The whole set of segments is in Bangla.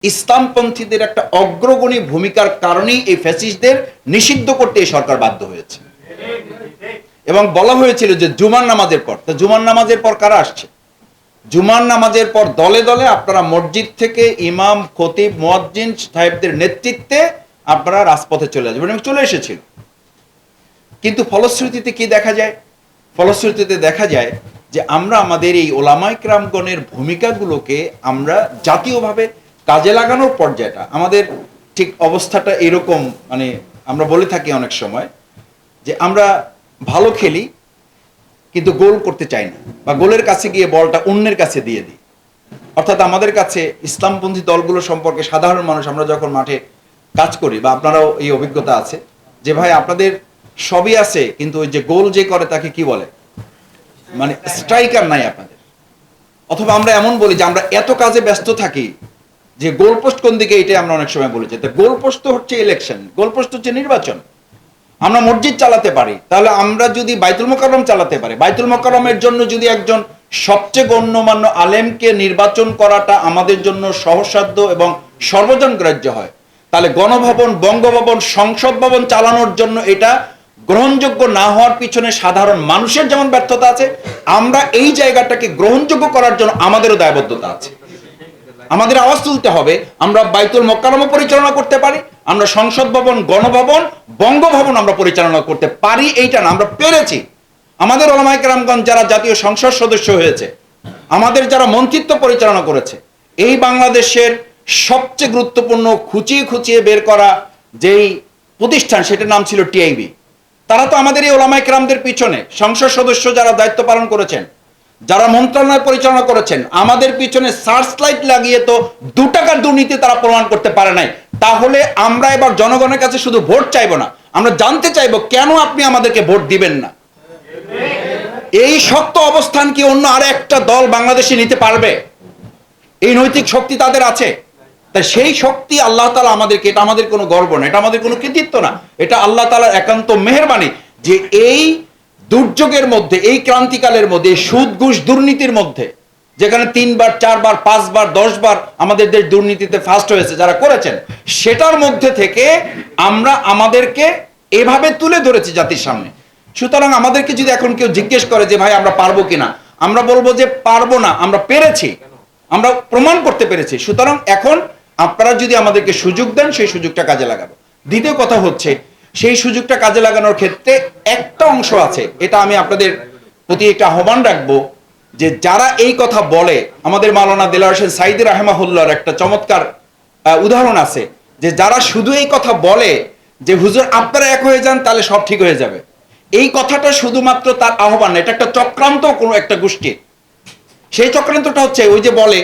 ইসলামপন্থীদের একটা অগ্রগণী ভূমিকার কারণেই এই ফ্যাসিস্টদের নিষিদ্ধ করতে এই সরকার বাধ্য হয়েছে। এবং বলা হয়েছিল যে জুমার নামাজের পর, তো জুমার নামাজের পর কারা আসছে? জুমার নামাজের পর দলে দলে আপনারা মসজিদ থেকে ইমাম, খতিব, মুয়াজ্জিন সাহেবদের নেতৃত্বে আপনারা রাজপথে চলে যাবেন এবং চলে এসেছিল। কিন্তু ফলশ্রুতিতে কি দেখা যায়? ফলশ্রুতিতে দেখা যায় যে আমরা আমাদের এই ওলামায়ে কেরামগণের ভূমিকাগুলোকে আমরা জাতীয়ভাবে কাজে লাগানোর পর্যায়টা আমাদের ঠিক অবস্থাটা এরকম, মানে আমরা বলে থাকি অনেক সময় যে আমরা ভালো খেলি কিন্তু গোল করতে চাই না, বা গোলের কাছে গিয়ে বলটা অন্যের কাছে দিয়ে দিই। অর্থাৎ আমাদের কাছে ইসলামপন্থী দলগুলো সম্পর্কে সাধারণ মানুষ আমরা যখন মাঠে কাজ করি, বা আপনারাও এই অভিজ্ঞতা আছে যে ভাই আপনাদের সবই আছে কিন্তু ওই যে গোল যে করে তাকে কি বলে, মানে স্ট্রাইকার নাই আপনাদের। অথবা আমরা এমন বলি যে আমরা এত কাজে ব্যস্ত থাকি যে গোলপোস্ট কোন দিকে, এটাই আমরা অনেক সময় বলেছি। গোলপোস্ট তো হচ্ছে ইলেকশন, গোলপোস্ট হচ্ছে নির্বাচন। আমরা মসজিদ চালাতে পারি, তাহলে আমরা যদি বাইতুল মোকাররম চালাতে পারি, বাইতুল মোকাররমের জন্য যদি একজন সবচেয়ে গণ্যমান্য আলেমকে নির্বাচন করাটা আমাদের জন্য সহজসাধ্য এবং সর্বজনগ্রাহ্য হয়, তাহলে গণভবন, বঙ্গভবন, সংসদ ভবন চালানোর জন্য এটা গ্রহণযোগ্য না হওয়ার পিছনে সাধারণ মানুষের যেমন ব্যর্থতা আছে, আমরা এই জায়গাটাকে গ্রহণযোগ্য করার জন্য আমাদেরও দায়বদ্ধতা আছে। আমাদের আওয়াজ তুলতে হবে। আমরা বাইতুল মোকাররম পরিচালনা করতে পারি, আমরা সংসদ ভবন, গণভবন, বঙ্গভবন আমরা পরিচালনা করতে পারি, এইটা না, আমরা পেরেছি। আমাদের ওলামায়ে কেরামগণ যারা জাতীয় সংসদ সদস্য হয়েছে, আমাদের যারা মন্ত্রিত্ব পরিচালনা করেছে, এই বাংলাদেশের সবচেয়ে গুরুত্বপূর্ণ খুঁচিয়ে খুঁচিয়ে বের করা যেই প্রতিষ্ঠান, সেটার নাম ছিল টিআইবি। তারা তো আমাদের এই ওলামায়ে কেরামদের পিছনে, সংসদ সদস্য যারা দায়িত্ব পালন করেছেন, যারা মন্ত্রণালয় পরিচালনা করেছেন, আমাদের পিছনে সার্চ লাইট লাগিয়ে তো 2 টাকার দুর্নীতি তারা প্রমাণ করতে পারে নাই। তাহলে আমরা এবার জনগণের কাছে শুধু ভোট চাইবো না, আমরা জানতে চাইবো কেন আপনি আমাদেরকে ভোট দিবেন না। এই শক্ত অবস্থান কি অন্য আর একটা দল বাংলাদেশে নিতে পারবে? এই নৈতিক শক্তি তাদের আছে। তাই সেই শক্তি আল্লাহ তাআলা আমাদেরকে, এটা আমাদের কোনো গর্ব না, এটা আমাদের কোনো কৃতিত্ব না, এটা আল্লাহ তাআলার একান্ত মেহেরবানি যে এই দুর্যোগের মধ্যে, এই ক্রান্তিকালের মধ্যে, সুদ ঘুষ দুর্নীতির মধ্যে, যেখানে 3 বার 4 বার 5 বার 10 বার আমাদের দেশ দুর্নীতিতে ফার্স্ট হয়েছে যারা করেছেন, সেটার মধ্যে থেকে আমরা আমাদেরকে এভাবে তুলে ধরেছি জাতির সামনে। সুতরাং আমাদেরকে যদি এখন কেউ জিজ্ঞেস করে যে ভাই আমরা পারবো কিনা, আমরা বলবো যে পারবো না, আমরা পেরেছি, আমরা প্রমাণ করতে পেরেছি। সুতরাং এখন আপনারা যদি আমাদেরকে সুযোগ দেন, সেই সুযোগটা কাজে লাগাবো। দ্বিতীয় কথা হচ্ছে, সেই সুযোগটা কাজে লাগানোর ক্ষেত্রে একটা অংশ আছে, এটা আমি আপনাদের প্রতি একটা আহ্বান রাখবো, যে যারা এই কথা বলে, আমাদের মাওলানা দেলোয়ার হোসেন সাঈদী রাহিমাহুল্লাহর একটা চমৎকার উদাহরণ আছে, যে যারা শুধু এই কথা বলে যে হুজুর আপনারা এক হয়ে যান তাহলে সব ঠিক হয়ে যাবে, এই কথাটা শুধুমাত্র তার আহ্বান না, এটা একটা চক্রান্ত কোনো একটা গোষ্ঠী। সেই চক্রান্তটা হচ্ছে ওই যে বলে,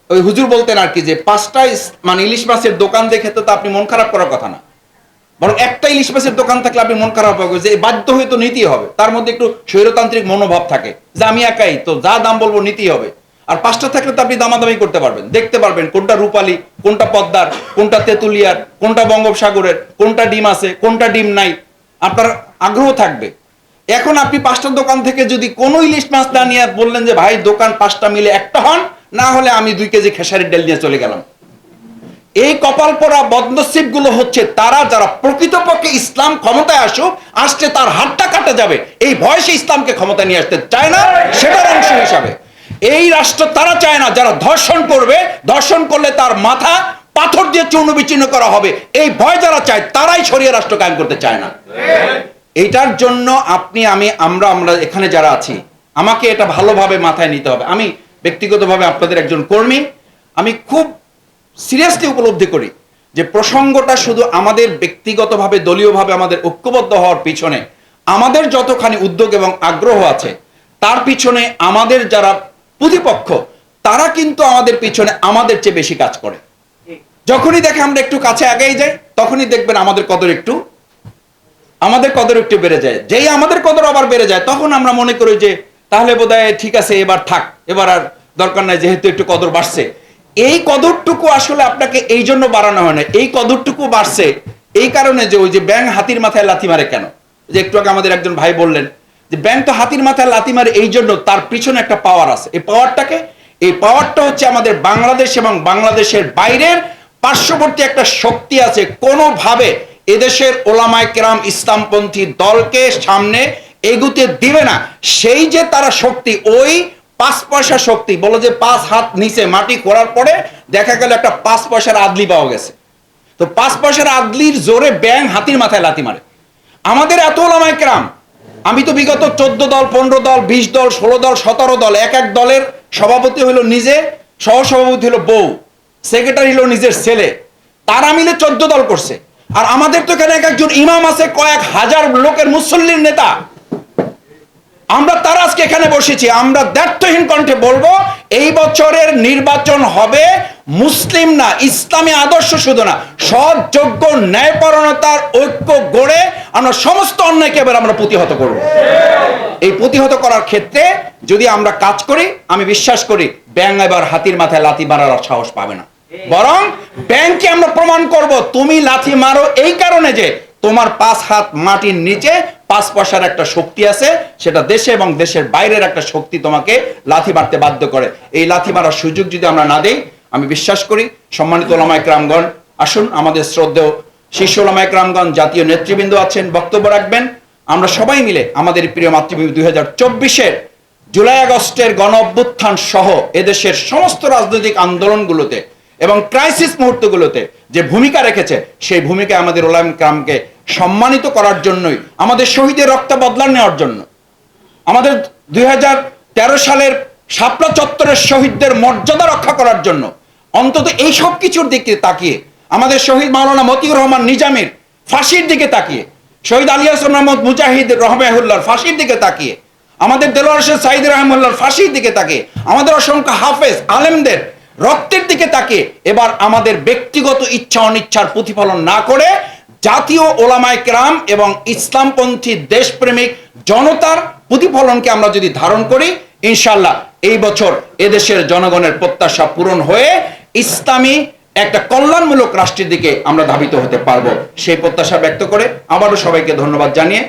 ওই হুজুর বলতেন আর কি, যে 5টা মানে ইলিশ মাছের দোকান দেখে তো আপনি মন খারাপ করার কথা না, বরং একটা ইলিশ মাছের দোকান থাকলে আপনি মন খারাপ হবে, যে বাধ্য হয়ে তো নিতেই হবে। তার মধ্যে একটু স্বৈরতান্ত্রিক মনোভাব থাকে যে আমি একাই তো, যা দাম বলবো নিতেই হবে। আর 5টা থাকলে তো আপনি দামাদামি করতে পারবেন, দেখতে পারবেন কোনটা রূপালী, কোনটা পদ্মার, কোনটা তেঁতুলিয়ার, কোনটা বঙ্গোপসাগরের, কোনটা ডিম আছে, কোনটা ডিম নাই, আপনার আগ্রহ থাকবে। এখন আপনি 5টা দোকান থেকে যদি কোনো ইলিশ মাছ না নিয়ে বললেন যে ভাই দোকান 5টা মিলে একটা হন, না হলে আমি 2 কেজি খেসারির ডাল নিয়ে চলে গেলাম। এই কপাল পরা বদনসিব গুলো হচ্ছে তারা, যারা প্রকৃতপক্ষে ইসলাম ক্ষমতায় আসলে তার হাতটা কাটা যাবে, এই ভয়ে সে ইসলামকে ক্ষমতায় নিয়ে আসতে চায় না, সেটার অংশ হিসাবে। এই রাষ্ট্র তারা চায় না যারা ধর্ষণ করবে, ধর্ষণ করলে তার মাথা পাথর দিয়ে চূর্ণ বিচূর্ণ করা হবে, এই ভয় যারা চায় তারাই শরিয়া রাষ্ট্র কায়েম করতে চায় না। এইটার জন্য আপনি, আমরা এখানে যারা আছি, আমাকে এটা ভালোভাবে মাথায় নিতে হবে। আমি ব্যক্তিগতভাবে আপনাদের একজন কর্মী, আমি খুব সিরিয়াসলি উপলব্ধি করি যে প্রসঙ্গটা শুধু আমাদের ব্যক্তিগতভাবে, দলীয়ভাবে আমাদের ঐক্যবদ্ধ হওয়ার পিছনে আমাদের যতখানি উদ্যোগ এবং আগ্রহ আছে, তার পিছনে আমাদের যারা প্রতিপক্ষ, তারা কিন্তু আমাদের পিছনে আমাদের চেয়ে বেশি কাজ করে। যখনই দেখে আমরা একটু কাছে আগেই যাই, তখনই দেখবেন আমাদের কদর একটু বেড়ে যায়। যেই আমাদের কদর আবার বেড়ে যায়, তখন আমরা মনে করি যে তাহলে বোধহয় ঠিক আছে, এবার থাক, এবার আর দরকার নাই, যেহেতু একটু কদর বাড়ছে। এই কদরটুকু আসলে আপনাকে এই জন্য বাড়ানো হয় না, এই কদরটুকু বাড়ছে এই কারণে যে ওই যে ব্যাঙ হাতির মাথায় লাথি মারে কেন, যে একটু আগে আমাদের একজন ভাই বললেন যে ব্যাঙ তো হাতির মাথায় লাথি মারে এই জন্য তার পিছনে একটা পাওয়ার আছে, এই পাওয়ারটাকে এই পাওয়ারটা হচ্ছে আমাদের বাংলাদেশ এবং বাংলাদেশের বাইরের পার্শ্ববর্তী একটা শক্তি আছে, কোনোভাবে এদেশের ওলামায়ে কেরাম ইসলামপন্থী দলকে সামনে এগুতে দিবে না। সেই যে তারা শক্তি, ওই 5 পয়সা শক্তি, বলো যে 5 হাত নিচে মাটি খোঁড়ার পরে দেখা গেল একটা 5 পয়সার আদলি পাওয়া গেছে। তো 5 পয়সার আদলির জোরে ব্যাং হাতির মাথায় লাথি মারে। আমাদের এত ওলামায়ে কেরাম, আমি তো বিগত 14 দল, 15 দল, 20 দল, 16 দল, 17 দল, এক এক দলের সভাপতি হলো নিজে, সহসভাপতি হলো বউ, সেক্রেটারি হলো নিজের ছেলে, তারা মিলে 14 দল করছে। আর আমাদের তো এখানে এক একজন ইমাম আছে, কয়েক হাজার লোকের মুসল্লির নেতা। আমরা তারা আজকে এখানে বসেছি, আমরা দ্ব্যর্থহীন কণ্ঠে বলবো এই বছরের নির্বাচন হবে মুসলিম না, ইসলামী আদর্শ শুধু না, সৎ, যোগ্য, ন্যায়পরায়ণতার ঐক্য গড়ে আমরা সমস্ত অন্যায়কে এবার আমরা প্রতিহত করব। এই প্রতিহত করার ক্ষেত্রে যদি আমরা কাজ করি, আমি বিশ্বাস করি ব্যাঙ এবার হাতির মাথায় লাথি মারার সাহস পাবে না, বরং ব্যাংকে আমরা প্রমাণ করব তুমি লাথি মারো এই কারণে যে তোমার 5 হাত মাটির নিচে 5 পয়সার একটা শক্তি আছে, সেটা দেশে এবং দেশের বাইরের একটা শক্তি তোমাকে লাথি মারতে বাধ্য করে। এই লাথি মারার সুযোগ যদি আমরা না দেই, আমি বিশ্বাস করি সম্মানিত ওলামায়ে কেরামগণ, আসুন আমাদের শ্রদ্ধেয় শীর্ষ ওলামায়ে কেরামগণ, জাতীয় নেতৃবৃন্দ আছেন, বক্তব্য রাখবেন। আমরা সবাই মিলে আমাদের প্রিয় মাতৃভূমি 2024-এর জুলাই আগস্টের গণ অভ্যুত্থান সহ এদেশের সমস্ত রাজনৈতিক আন্দোলনগুলোতে এবং ক্রাইসিস মুহূর্তগুলোতে যে ভূমিকা রেখেছে, সেই ভূমিকা আমাদের ওলামায়ে কেরামকে সম্মানিত করার জন্যই, আমাদের শহীদের রক্ত বদলা নেওয়ার জন্য, আমাদের 2013 সালের শাপলা চত্বরের শহীদদের মর্যাদা রক্ষা করার জন্য, অন্তত এই সব কিছুর দিকে তাকিয়ে, আমাদের শহীদ মাওলানা মতিউর রহমান নিজামীর ফাঁসির দিকে তাকিয়ে, শহীদ আলী হাসান মোহাম্মদ মুজাহিদ রহমাহুল্লাহর ফাঁসির দিকে তাকিয়ে, আমাদের দেলোয়ার হোসেন সাঈদী রহমাহুল্লাহর ফাঁসির দিকে তাকিয়ে, আমাদের অসংখ্য হাফেজ আলেমদের রক্তের দিকে তাকিয়ে এবার আমাদের ব্যক্তিগত ইচ্ছা অনিচ্ছার প্রতিফলন না করে জাতীয় ওলামায়ে কেরাম এবং ইসলামপন্থী দেশপ্রেমিক জনতার প্রতিফলনকে আমরা যদি ধারণ করি, ইনশাআল্লাহ এই বছর এদেশের জনগণের প্রত্যাশা পূরণ হয়ে ইসলামী একটা কল্যাণমূলক রাষ্ট্রের দিকে আমরা ধাবিত হতে পারবো। সেই প্রত্যাশা ব্যক্ত করে আবারও সবাইকে ধন্যবাদ জানিয়ে